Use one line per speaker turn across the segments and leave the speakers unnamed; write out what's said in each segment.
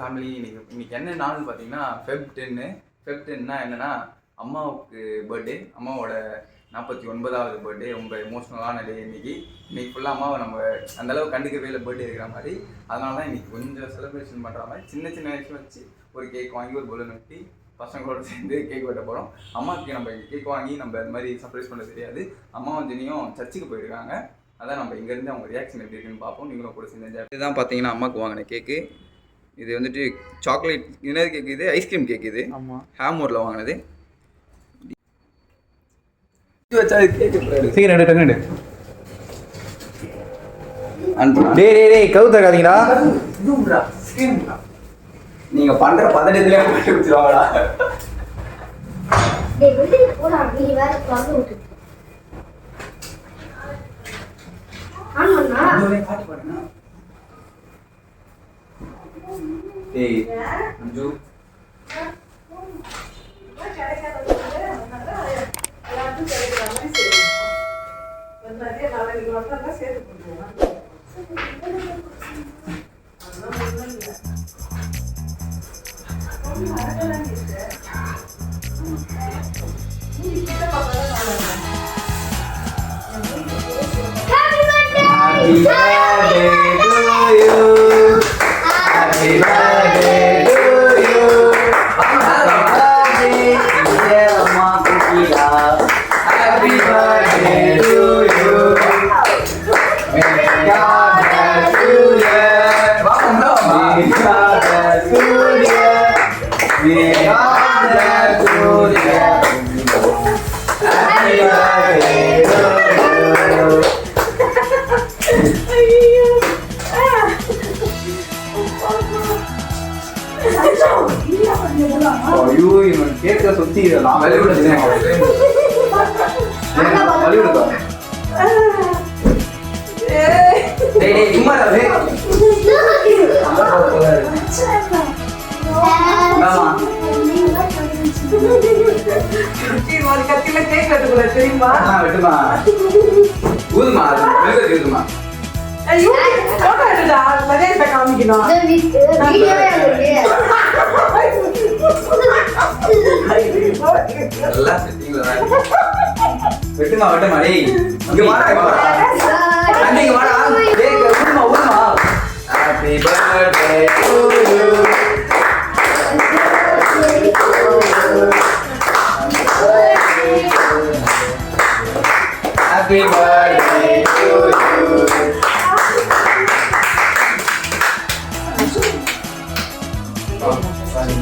Family இன்னைக்கு என்ன நாள்னு பார்த்தீங்கன்னா ஃபெப் 10னா என்னன்னா அம்மாவுக்கு பர்த்டே, அம்மாவோட 49வது பர்த்டே. ரொம்ப எமோஷ்னலான டே இன்னைக்கு ஃபுல்லாக அம்மாவை நம்ம அந்தளவு கண்டுக்கவே இல்லை பர்த்டே இருக்கிற மாதிரி. அதனால தான் இன்னைக்கு கொஞ்சம் செலிப்ரேஷன் பண்ணுற மாதிரி சின்ன விஷயம் வச்சு ஒரு கேக் வாங்கி ஒரு பலூன் வெட்டி பசங்களோட சேர்ந்து கேக் வெட்ட போகிறோம். அம்மாவுக்கு நம்ம கேக் வாங்கி நம்ம அது மாதிரி சர்ப்ரைஸ் பண்ண தெரியாது. அம்மாவும் ஜெனியும் சர்ச்சுக்கு போயிருக்காங்க. அதான் நம்ம இங்கேருந்து அவங்க ரியாக்ஷன் எப்படி இருக்குன்னு பார்ப்போம். நீங்களும் கூட சேர்ந்து இதுதான் பார்த்தீங்கன்னா அம்மாவுக்கு வாங்கின கேக்கு. இது வந்துட்டு சாக்லேட் இன்னது கேக், இது ஐஸ்கிரீம் கேக். இது ஹேமூரில் வாங்கினது. வச்சா சீக்கிரம் கவு தராதீங்களா, நீங்க பண்ற பதட்டத்திலே போட்டு வச்சிருவாங்களா? சுத்தி தெரியுமா? ஊதுமா ஊதுமா காமிக்கணும். வெட்டுமா வெட்டுமா டேய் இங்க வாடா அன்னைக்கு வாடா டேய் ஊதுமா ஊதுமா. Happy birthday to you, happy birthday to you.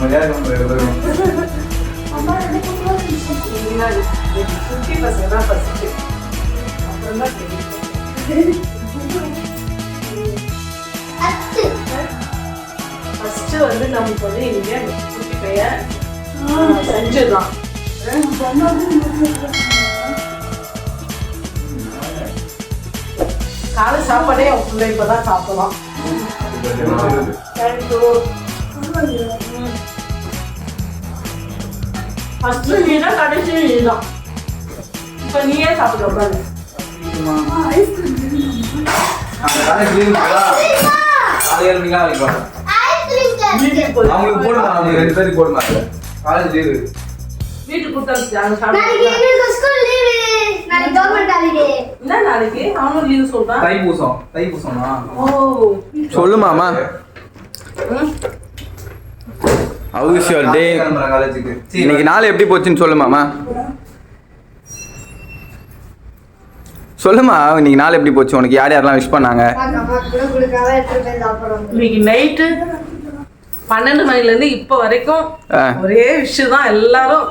மரியாதை வந்து நமக்கு வந்து இங்க குட்டி பையன் செஞ்சுதான் காலை சாப்பாடே அவன் பிள்ளை இப்பதான் சாப்பிடலாம். ஃபர்ஸ்ட் நீ தான், கடைசி நீ தான். இப்போ நீயே சாப்பிட உட்காந்து. அவங்களுக்கு போடுமா, அவங்க 2 பேருக்கு போடுமா. காலேஜ் லீவு, வீட்டுக்கு கொடுத்தாங்க. நாளைக்கு அவனும் லீவு சொல்றான். தைப்பூசமா? ஓ சொல்லுமாமா. இன்னைக்கு நாள் எப்படி போச்சுன்னு சொல்லுமாமா. சொல்லுமா, இன்னைக்கு நாள் எப்படி போச்சு, உனக்கு யார் யாரெல்லாம் விஷ் பண்ணாங்க? இன்னைக்கு நைட்டு 12 மணிலேருந்து இப்போ வரைக்கும் ஒரே விஷயம் தான். எல்லாரும்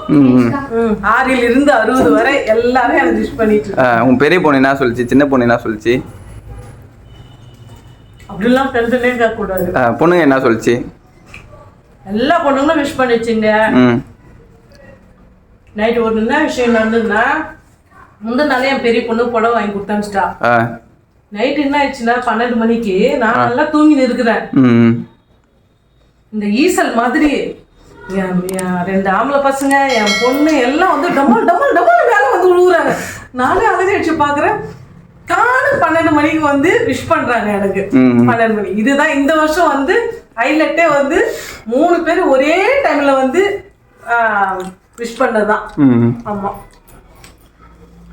6 இருந்து 60 வரை எல்லாரும் எனக்கு விஷ் பண்ணிட்டு. உன் பெரிய பொண்ணு என்ன சொல்லிச்சு, சின்ன பொண்ணு என்ன சொல்லிச்சு? அப்படிலாம் டென்ஷனே கேட்க கூடாது. பொண்ணுங்க என்ன சொல்லிச்சு? எல்லா பொண்ணுங்களும் விஷ் பண்ணிச்சுங்க. நைட்டு ஒரு என்ன விஷயம் நடந்ததுன்னா, முந்தின நாளே என் பெரிய பொண்ணு புடவை வாங்கி கொடுத்தாச்சுட்டா. நைட்டு என்ன ஆயிடுச்சுன்னா 12 மணிக்கு நான் நல்லா தூங்கி இருக்கிறேன். இந்த ஈசல் மாதிரி என் 2 ஆம்பளை பசங்க, என் பொண்ணு எல்லாம் வந்து டமால் டமால் டமால் மேலே வந்து விழுகுறாங்க. நானே அழகாச்சு பார்க்குறேன். காணும் 12 மணிக்கு வந்து விஷ் பண்றாங்க எனக்கு. 12 மணி. இதுதான் இந்த வருஷம் வந்து
ஹைலைட்டே வந்து 3 பேர் ஒரே டைம்ல வந்து விஷ் பண்ணதான். ஆமா,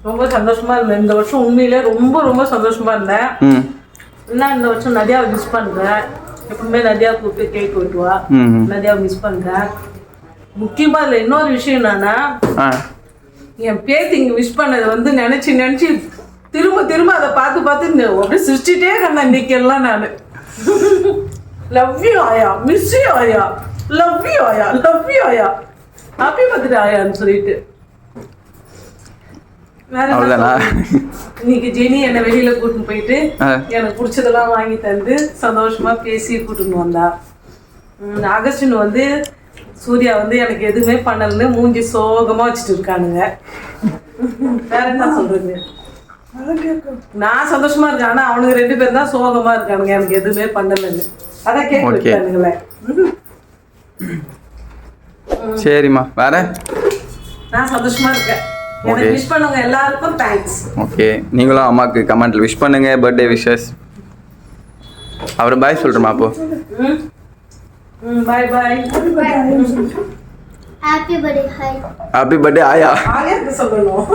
ரொம்ப சந்தோஷமா இருந்தேன் இந்த வருஷம். உண்மையிலே ரொம்ப ரொம்ப சந்தோஷமா இருந்தேன். என்ன இந்த வருஷம் நதியாவை மிஸ் பண்றேன். எப்பவுமே நதியா கூப்பிட்டு கேக் வெட்டுவா. நதியாவை மிஸ் பண்றேன். முக்கியமா இதுல இன்னொரு விஷயம் என்னன்னா, என் பேத்திங்க விஷ் பண்ணதை வந்து நினைச்சு திரும்ப திரும்ப அதை பார்த்து அப்படியே சிரிச்சுட்டே இருந்தேன் இன்னைக்கு எல்லாம். நான் லவ் யூ ஆயா, மிஸ் யூ ஆயா, லவ் யூ ஆயா, லவ் யூ ஆயா, ஹாப்பி பர்த்டே ஆயான்னு சொல்லிட்டு. இன்னைக்கு ஜெனி என்னை வெளியில கூட்டின்னு போயிட்டு எனக்கு பிடிச்சதெல்லாம் வாங்கி தந்து சந்தோஷமா பேசி கூட்டின்னு வந்தா. அகஸ்டின் வந்து சூர்யா வந்து எனக்கு எதுவுமே பண்ணலன்னு மூஞ்சி சோகமா வச்சுட்டு இருக்கானுங்க. வேற என்ன சொல்றது, நான் சந்தோஷமா இருக்கேன். ஆனா அவனுக்கு 2 பேரும் தான் சோகமா இருக்கானுங்க, எனக்கு எதுவுமே பண்ணலன்னு. அதான் கேட்க விட்டானுங்களே.
சரிம்மா, வேற
நான் சந்தோஷமா இருக்கேன். எனக்கு விஷ் பண்ணுங்க எல்லாருக்கும் தேங்க்ஸ்.
ஓகே, நீங்களும் அம்மாக்கு கமெண்ட்ல விஷ் பண்ணுங்க, பர்த்டே விஷஸ். அவர் பாய் சொல்றமா அப்போ.
Bye bye.
Happy birthday.
Happy birthday ஆயா.
ஆயா சொல்லணும்.